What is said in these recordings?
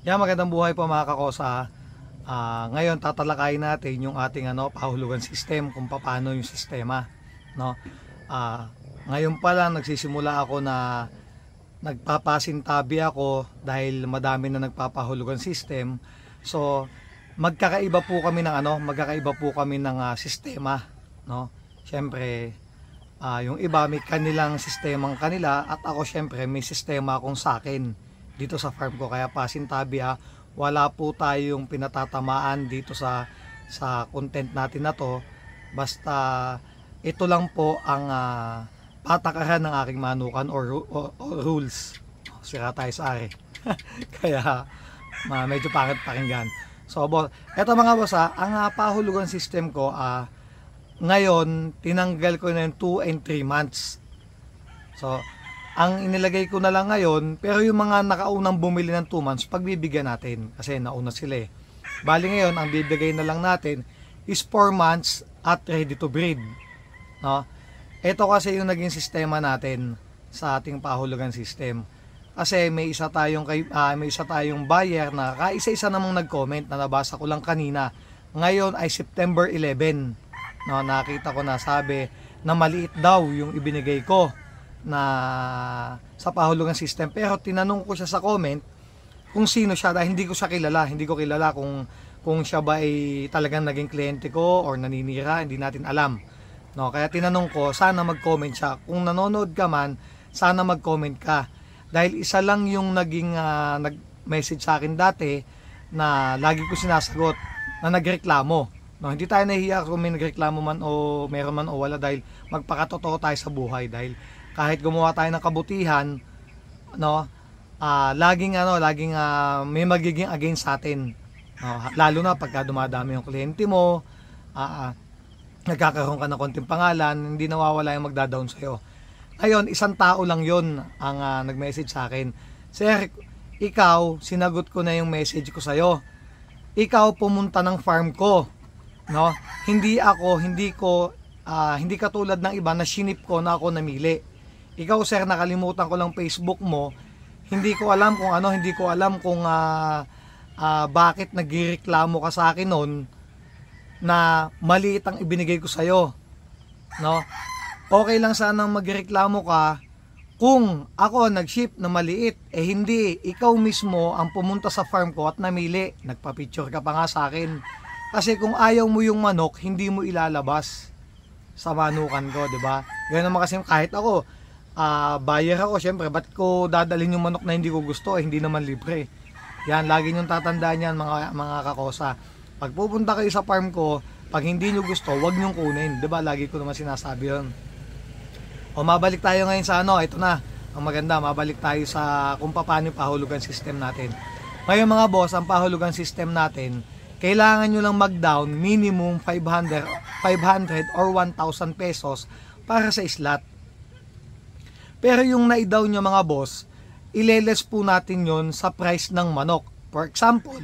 Yan, magandang buhay po mga kakosa. Ngayon tatalakayin natin yung ating pahulugan system, kung paano yung sistema, no? Ngayon pa lang nagsisimula ako na nagpapasintabi ako dahil madami na nagpapahulugan system. So magkakaiba po kami ng sistema, no? Syempre yung iba may kanilang sistemang kanila at ako syempre may sistema akong sa akin dito sa farm ko. Kaya pasintabi, wala po tayong pinatatamaan dito sa content natin na to. Basta ito lang po ang patakaran ng aking manukan or rules. Sira tayo sa ari. Kaya medyo pangit pakinggan. So boss, eto mga boss, ang pahulugan system ko ngayon tinanggal ko na yung 2 and 3 months. So ang inilagay ko na lang ngayon, pero yung mga nakaunang bumili ng 2 months, pagbibigyan natin. Kasi nauna sila eh. Bali ngayon, ang bibigay na lang natin is 4 months at ready to breed. No? Ito kasi yung naging sistema natin sa ating pahulugan system. Kasi may isa tayong buyer na kaisa-isa namang nag-comment na nabasa ko lang kanina. Ngayon ay September 11. No, nakita ko na sabi na maliit daw yung ibinigay ko na sa pahulugan system, pero tinanong ko siya sa comment kung sino siya dahil hindi ko kilala kung siya ba ay talagang naging kliyente ko or naninira, hindi natin alam, no? Kaya tinanong ko, sana mag-comment siya. Kung nanonood ka man, sana mag-comment ka dahil isa lang yung naging nag-message sa akin dati na lagi ko sinasagot na nagreklamo, no? Hindi tayo nahihiya kung may nagreklamo man o meron man o wala, dahil magpakatotoo tayo sa buhay. Dahil kahit gumawa tayo ng kabutihan, no, laging may magiging against sa atin, no? Lalo na pagka dumadami yung kliyente mo, nagkakaroon ka ng konting pangalan, hindi nawawala yung magda-down sa'yo. Ngayon, isang tao lang yon ang nag-message sa akin. Sir, ikaw, sinagot ko na yung message ko sa'yo. Ikaw pumunta ng farm ko, no? Hindi katulad ng iba na sinip ko na ako namili. Ikaw sir, nakalimutan ko lang Facebook mo. Hindi ko alam kung bakit nagreklamo ka sa akin noon na maliit ang ibinigay ko sa iyo, no? Okay lang sanang magreklamo ka kung ako nag-ship na maliit, hindi ikaw mismo ang pumunta sa farm ko at namili. Nagpa-picture ka pa nga sa akin. Kasi kung ayaw mo yung manok, hindi mo ilalabas sa manukan ko, di ba? Ganun naman kasi kahit ako, buyer ako, syempre, ba't ko dadalhin yung manok na hindi ko gusto? Hindi naman libre. Yan, lagi nyo tatandaan yan mga kakosa. Pag pupunta kayo sa farm ko, pag hindi nyo gusto, wag nyo kunin. Diba? Lagi ko naman sinasabi yun. O mabalik tayo ngayon sa ito na, ang maganda, mabalik tayo sa kung paano yung pahulugan system natin. Ngayon mga boss, ang pahulugan system natin, kailangan nyo lang mag-down minimum 500 or 1,000 pesos para sa slot. Pero yung na-down nyo mga boss, ileles po natin yon sa price ng manok. For example,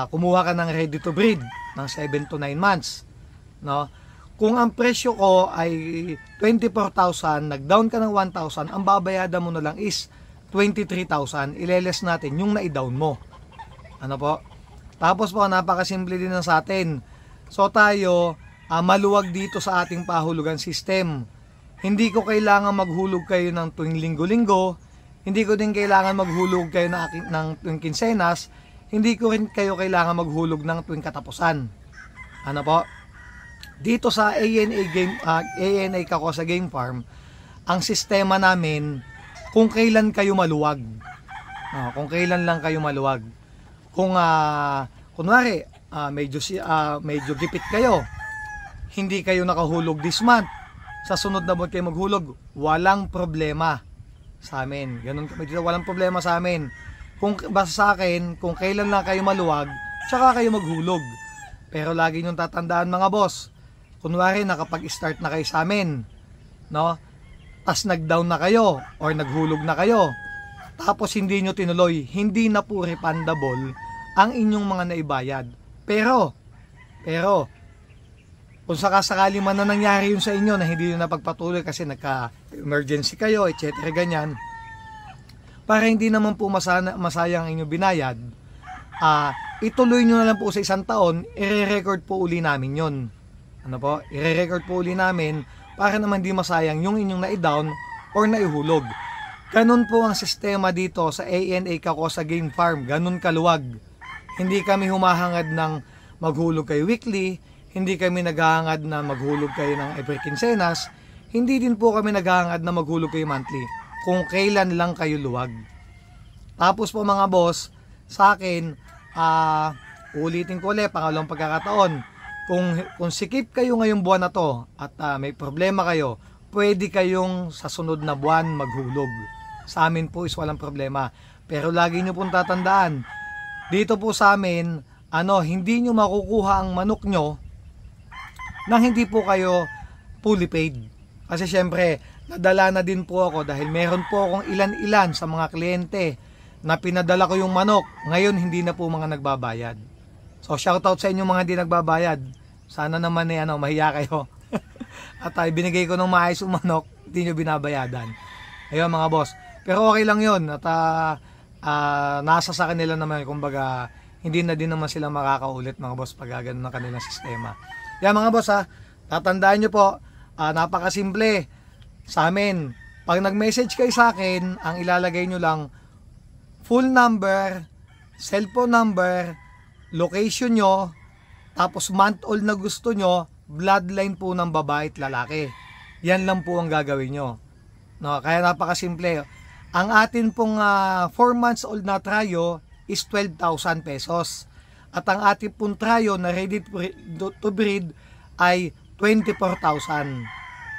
kumuha ka ng ready to breed ng 7 to 9 months, no? Kung ang presyo ko ay 24,000, nag-down ka ng 1,000, ang babayadan mo na lang is 23,000. Ileles natin yung na-down mo. Ano po? Tapos po, napakasimple din sa atin. So tayo, maluwag dito sa ating pahulugan system. Hindi ko kailangan maghulog kayo ng tuwing linggo-linggo. Hindi ko din kailangan maghulog kayo ng tuwing kinsenas. Hindi ko rin kayo kailangan maghulog ng tuwing katapusan. Ano po? Dito sa ANA Kakosa Game Farm, ang sistema namin, kung kailan kayo maluwag. Kung kailan lang kayo maluwag. Kung kunwari medyo gipit kayo, hindi kayo nakahulog this month, sa sunod na buwan kayo maghulog, walang problema sa amin. Ganun kami dito, walang problema sa amin. Basta sa akin, kung kailan lang kayo maluwag, tsaka kayo maghulog. Pero lagi nyo tatandaan mga boss, kunwari nakapag-start na kayo sa amin, no? Tas nag-down na kayo or naghulog na kayo, tapos hindi nyo tinuloy, hindi na po refundable ang inyong mga naibayad. Pero kung sakasakali man na nangyari yun sa inyo na hindi nyo napagpatuloy kasi nagka-emergency kayo, etc. ganyan, para hindi naman po masayang inyong binayad, ituloy nyo na lang po sa 1 taon, i-record po uli namin yon. Ano po? I-record po uli namin para naman di masayang yung inyong na-down or naihulog. Ganun po ang sistema dito sa ANA Kakosa Game Farm. Ganun kaluwag. Hindi kami humahangad ng maghulog kayo weekly, hindi kami naghahangad na maghulog kayo ng every quincenas, hindi din po kami naghahangad na maghulog kayo monthly. Kung kailan lang kayo luwag. Tapos po mga boss, sa akin, ulitin ko ulit, pangalawang pagkakataon, kung sikip kayo ngayong buwan na to at may problema kayo, pwede kayong sa sunod na buwan maghulog. Sa amin po is walang problema. Pero lagi nyo pong tatandaan, dito po sa amin, hindi nyo makukuha ang manok nyo nang hindi po kayo fully paid. Kasi syempre, nadala na din po ako dahil meron po akong ilan-ilan sa mga kliyente na pinadala ko yung manok. Ngayon, hindi na po mga nagbabayad. So, shoutout sa inyo mga hindi nagbabayad. Sana naman mahiya kayo. At binigay ko ng maayos yung manok, hindi nyo binabayadan. Ayun mga boss. Pero okay lang yun. At nasa sa kanila naman, kumbaga, hindi na din naman sila makakaulit mga boss pag ganun ng kanilang sistema. Yan mga boss tatandaan nyo po, napakasimple sa amin. Pag nag-message kayo sa akin, ang ilalagay nyo lang, full number, cellphone number, location nyo, tapos month old na gusto nyo, bloodline po ng babae at lalaki. Yan lang po ang gagawin nyo. No, kaya napakasimple. Ang atin pong 4 months old na tryo is 12,000 pesos. At ang atin pong tryo na ready to breed ay 24,000.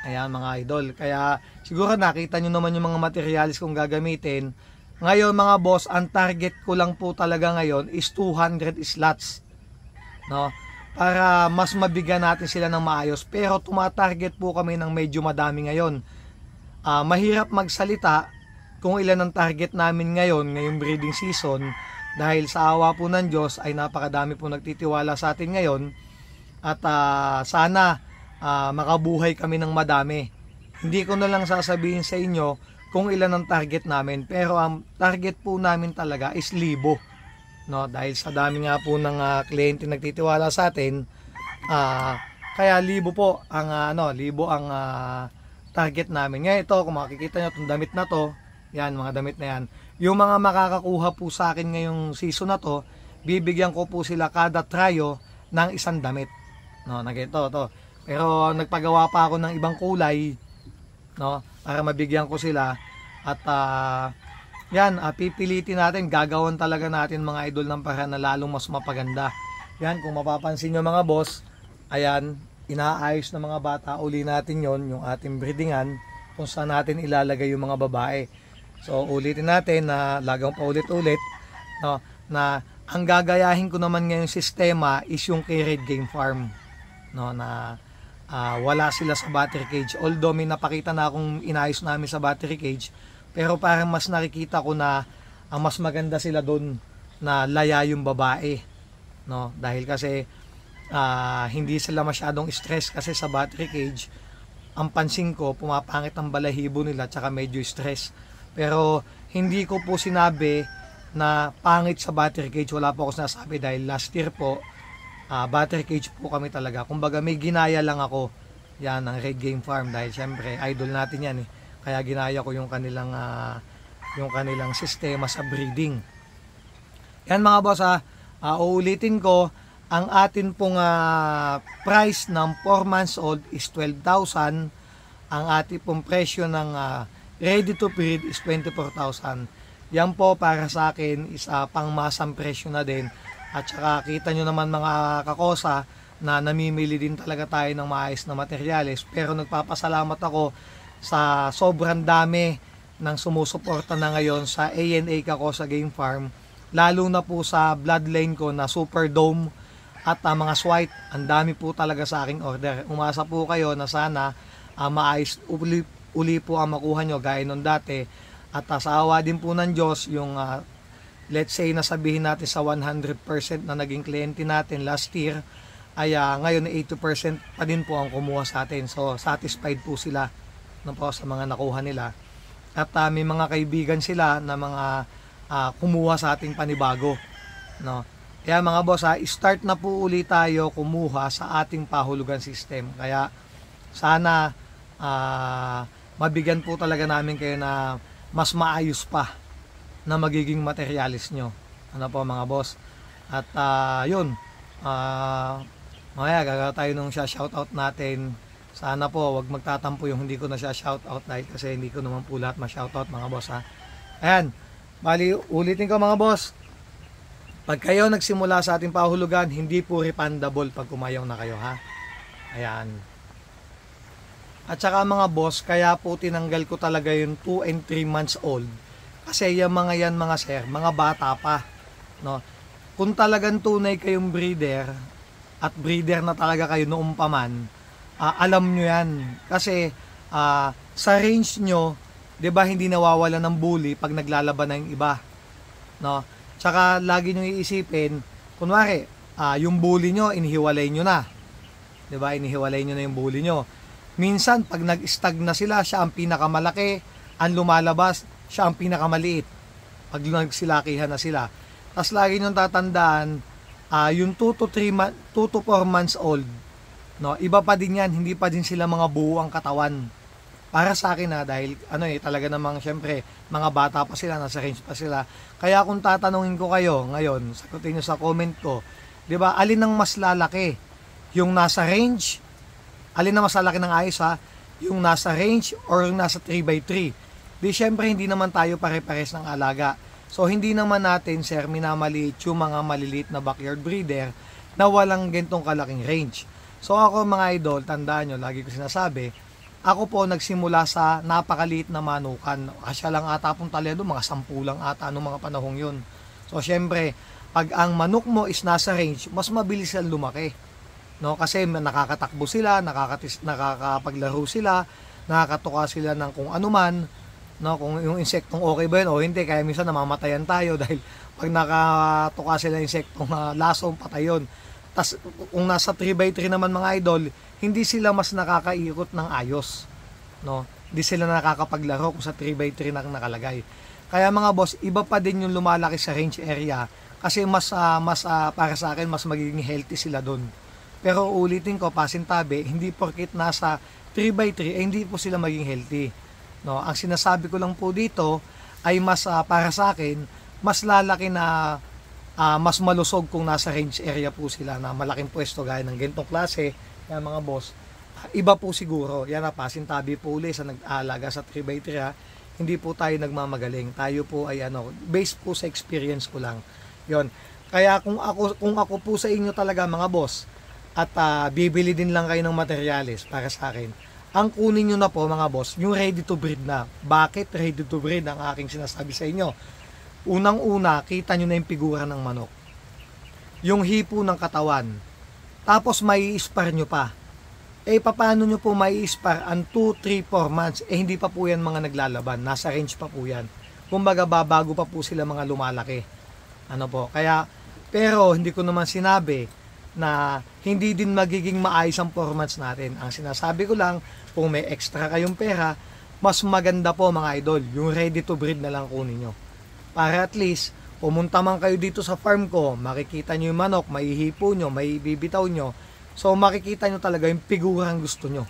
Ayan mga idol. Kaya siguro nakita nyo naman yung mga materials kong gagamitin. Ngayon mga boss, ang target ko lang po talaga ngayon is 200 slots. No? Para mas mabigyan natin sila ng maayos. Pero tumatarget po kami ng medyo madami ngayon. Mahirap magsalita kung ilan ang target namin ngayon, ngayong breeding season. Dahil sa awa po ng Diyos ay napakadami po nagtitiwala sa atin ngayon. At sana makabuhay kami ng madami. Hindi ko na lang sasabihin sa inyo kung ilan ang target namin, pero ang target po namin talaga is 1,000. No, dahil sa dami nga po ng kliyente nagtitiwala sa atin, kaya 1,000 po ang 1,000 ang target namin. Ngayon ito, kung makikita nyo itong damit na to, yan mga damit na yan, yung mga makakakuha po sa akin ngayong season na to, bibigyan ko po sila kada tryo ng 1 damit. No, nagito to. Pero nagpagawa pa ako ng ibang kulay, no, para mabigyan ko sila. At pipilitin natin, gagawan talaga natin mga idol ng paraan na lalong mas mapaganda. Yan, kung mapapansin nyo mga boss, ayan, inaayos ng mga bata, uli natin yon, yung ating breedingan, kung saan natin ilalagay yung mga babae. So ulitin natin na lagang paulit-ulit, no, na ang gagayahin ko naman ngayong sistema is yung kay Red Game Farm, no, na wala sila sa battery cage. Although may napakita na akong inayos namin sa battery cage, pero parang mas nakikita ko na ang mas maganda sila doon na laya yung babae, no, dahil kasi hindi sila masyadong stress kasi sa battery cage. Ang pansin ko, pumapangit ang balahibo nila tsaka medyo stress. Pero hindi ko po sinabi na pangit sa battery cage, wala po ako sinasabi dahil last year po battery cage po kami talaga. Kumbaga may ginaya lang ako yan ng Red Game Farm dahil syempre idol natin yan Kaya ginaya ko yung kanilang sistema sa breeding. Yan mga boss uulitin ko, ang atin pong price ng 4 months old is 12,000. Ang atin pong presyo ng ready to breed is 24,000. Yan po para sa akin is pangmasang presyo na din. At saka kita nyo naman mga kakosa na namimili din talaga tayo ng maayos na materyales. Pero nagpapasalamat ako sa sobrang dami ng sumusuporta na ngayon sa ANA Kakosa Game Farm. Lalo na po sa bloodline ko na Super Dome at mga Swight. Ang dami po talaga sa aking order. Umasa po kayo na sana maayos uli po ang makuha nyo gaya nung dati. At sa awa din po ng Diyos, yung let's say nasabihin natin sa 100% na naging kliyente natin last year, ay ngayon 80% pa din po ang kumuha sa atin. So satisfied po sila po sa mga nakuha nila. At may mga kaibigan sila na mga kumuha sa ating panibago. no? Kaya mga boss ha, start na po ulit tayo kumuha sa ating pahulugan system. Kaya sana mabigyan po talaga namin kayo na mas maayos pa na magiging materialis nyo. Ano po mga boss? At yun, mamaya gagawa tayo nung shoutout natin. Sana po wag magtatampo yung hindi ko na siya shoutout dahil kasi hindi ko naman po lahat ma-shoutout mga boss ha. Ayan, bali ulitin ko mga boss. Pag kayo nagsimula sa ating pahulugan, hindi po refundable pag kumayaw na kayo ha. Ayan. At saka mga boss, kaya po tinanggal ko talaga yung 2 and 3 months old. Kasi yung mga yan mga sir, mga bata pa. No? Kung talagang tunay kayong breeder, at breeder na talaga kayo noong pa man, alam nyo yan. Kasi sa range nyo, di ba hindi nawawala ng bully pag naglalaban na yung iba. No? Tsaka lagi nyo iisipin, kunwari, yung bully nyo, inihiwalay nyo na. Di ba? Inihiwalay nyo na yung bully nyo. Minsan, pag nag-stag na sila, siya ang pinakamalaki. Ang lumalabas, siya ang pinakamaliit. Pag nagsilakihan na sila. Tapos lagi nyo tatandaan, yung 2 to 4 months old, no, iba pa din yan, hindi pa din sila mga buo ang katawan. Para sa akin dahil talaga namang syempre, mga bata pa sila, nasa range pa sila. Kaya kung tatanungin ko kayo ngayon, sagutin nyo sa comment ko, di ba, alin ang mas lalaki? Yung nasa range, alin na mas lalaki ng ayos yung nasa range or yung nasa 3x3? Di syempre hindi naman tayo pare-pares ng alaga. So hindi naman natin sir minamaliit yung mga maliliit na backyard breeder na walang gantong kalaking range. So ako mga idol, tandaan nyo, lagi ko sinasabi, ako po nagsimula sa napakaliit na manukan. Asya lang ata pong talya doon, mga 10 lang ata noong mga panahong yun. So syempre, pag ang manok mo is nasa range, mas mabilis sila lumaki. No, kasi nakakatakbo sila, nakakapaglaro sila, nakakatuka sila ng kung ano man, no, kung yung insektong okay ba yun o hindi, kaya minsan namamatayan tayo dahil pag nakatuka sila ng insektong laso, patay yun. Tas kung nasa 3x3 naman mga idol, hindi sila mas nakakaikot ng ayos, no, hindi sila nakakapaglaro kung sa 3x3 na nakalagay. Kaya mga boss, iba pa din yung lumalaki sa range area kasi mas para sa akin mas magiging healthy sila doon. Pero ulitin ko, pasintabi, hindi porkit nasa 3x3, hindi po sila maging healthy. No, ang sinasabi ko lang po dito ay mas para sa akin, mas lalaki na mas malusog kung nasa range area po sila na malaking pwesto gaya ng ganitong klase. Yan mga boss, iba po siguro. Yan pasintabi po ulit sa nag-aalaga sa 3x3 Hindi po tayo nagmamagaling. Tayo po ay based po sa experience ko lang. Yon. Kaya kung ako po sa inyo talaga mga boss, at bibili din lang kayo ng materials para sa akin, ang kunin nyo na po mga boss, yung ready to breed na. Bakit ready to breed ang aking sinasabi sa inyo? Unang-una, kita nyo na yung figura ng manok. Yung hipo ng katawan. Tapos may ispar nyo pa. Paano nyo po may ispar ang 2, 3, 4 months? Hindi pa po yan mga naglalaban. Nasa range pa po yan. Kumbaga babago pa po sila mga lumalaki. Ano po? Kaya, pero hindi ko naman sinabi na hindi din magiging maayos ang performance natin. Ang sinasabi ko lang, kung may extra kayong pera, mas maganda po mga idol, yung ready to breed na lang kunin nyo. Para at least, pumunta man kayo dito sa farm ko, makikita nyo yung manok, maihipo nyo, maibibitaw nyo. So makikita nyo talaga yung figurang gusto nyo.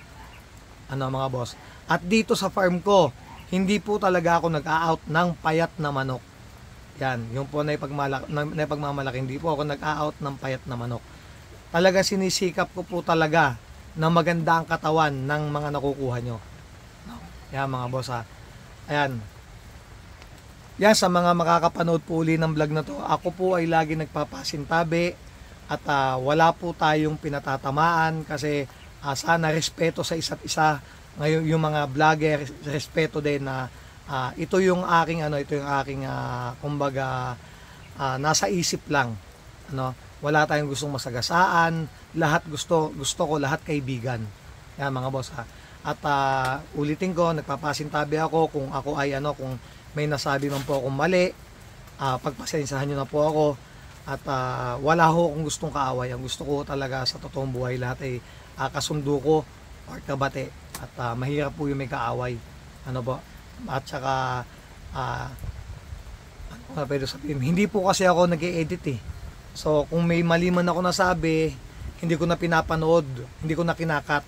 Ano mga boss? At dito sa farm ko, hindi po talaga ako nag-a-out ng payat na manok. Yan, yung po na ipagmamalaki, hindi po ako nag-a-out ng payat na manok. Talaga sinisikap ko po talaga na maganda ang katawan ng mga nakukuha nyo. Yan mga boss Ayan. Yan, sa mga makakapanood po uli ng vlog na to, ako po ay lagi nagpapasintabi at wala po tayong pinatatamaan kasi sana respeto sa isa't isa. Ngayon yung mga vlogger, respeto din na ito yung aking kumbaga nasa isip lang. Wala tayong gustong masagasaan, lahat gusto ko lahat kaibigan. Yan mga boss At ulitin ko, nagpapasintabi ako kung ako ay kung may nasabi man po akong mali, pagpasensahan niyo na po ako. At wala ho akong gustong kaaway. Ang gusto ko talaga sa totoong buhay lahat ay kasundo ko or kabate. At mahirap po yung may kaaway. At saka pwede sabihin, hindi po kasi ako nag-e-edit So kung may mali man ako nasabi, hindi ko na pinapanood, hindi ko na kinakat.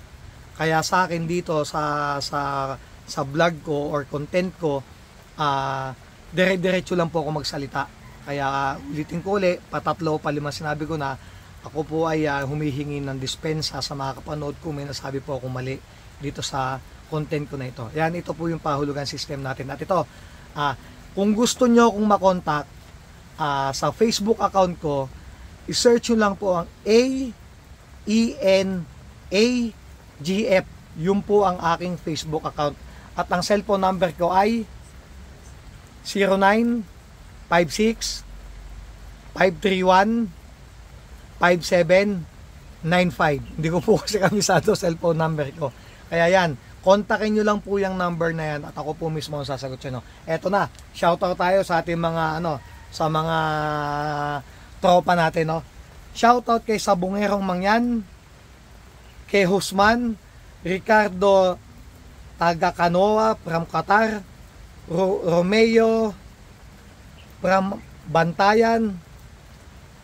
Kaya sa akin dito sa vlog ko or content ko, dire-diretso lang po ako magsalita. Kaya ulitin ko ulit, patatlo pa lima sinabi ko na ako po ay humihingi ng dispensa sa mga kapanood ko. May nasabi po ako mali dito sa content ko na ito. Yan, ito po yung pahulugan system natin. At ito, kung gusto nyo akong makontak sa Facebook account ko, i-search nyo lang po ang AENAGF. Yun po ang aking Facebook account. At ang cellphone number ko ay 0956 531 5795. Hindi ko po kasi kamisado cellphone number ko. Kaya yan, kontakin nyo lang po yung number na yan at ako po mismo ang sasagot nyo. Eto na, shoutout tayo sa ating mga sa mga tropa natin, no. Shoutout kay Sabungerong Mangyan, kay Husman, Ricardo Tagacanoa from Qatar, Romeo from Bantayan,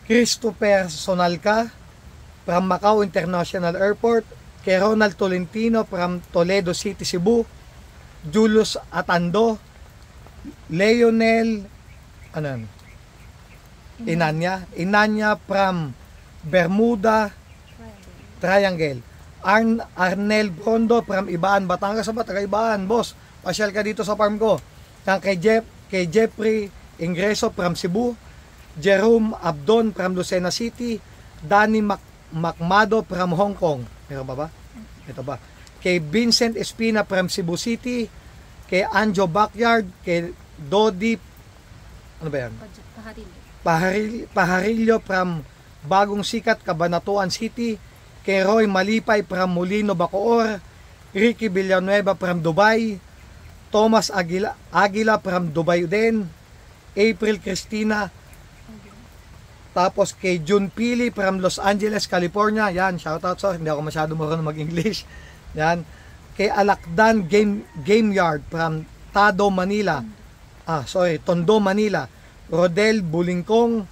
Christopher Sonalca from Macau International Airport, kay Ronald Tolentino from Toledo City, Cebu, Julius Atando, Leonel Inanya from Bermuda Triangle, Arnel Brondo from Ibaan, Batangas. Ba taga Ibaan, boss, pasyal ka dito sa farm ko. Kay Jeffrey Ingreso from Cebu, Jerome Abdon from Lucena City, Danny Macmado from Hong Kong. Meron ba? Ito ba? Kay Vincent Espina from Cebu City, kay Anjo Backyard, kay Dodi Paharillo from Bagong Sikat, Cabanatuan City, kay Roy Malipay from Molino, Bacoor, Ricky Villanueva from Dubai, Thomas Aguila from Dubai din, April Cristina, tapos kay June Pili from Los Angeles, California. Yan, shoutout sa, hindi ako masyado marunong mag-English. Yan. Kay Alakdan Game Yard from Tondo, Manila. Rodel Bulingkong,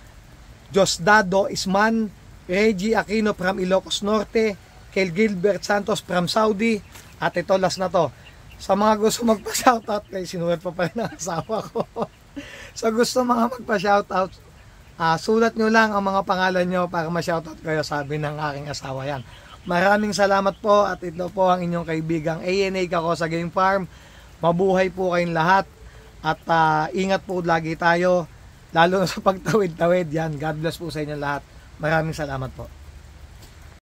Josdado Isman, Reggie Aquino from Ilocos Norte, kay Gilbert Santos from Saudi. At ito, last na to. Sa mga gusto magpa-shoutout, kay sinulat pa pala ng asawa ko. Sa gusto mga magpa-shoutout, sulat nyo lang ang mga pangalan nyo para ma-shoutout kayo, sabi ng aking asawa. Yan. Maraming salamat po at ito po ang inyong kaibigang ANA Kako sa Game Farm. Mabuhay po kayong lahat at ingat po lagi tayo, lalo na sa pagtawid-tawid. Yan. God bless po sa inyo lahat. Maraming salamat po.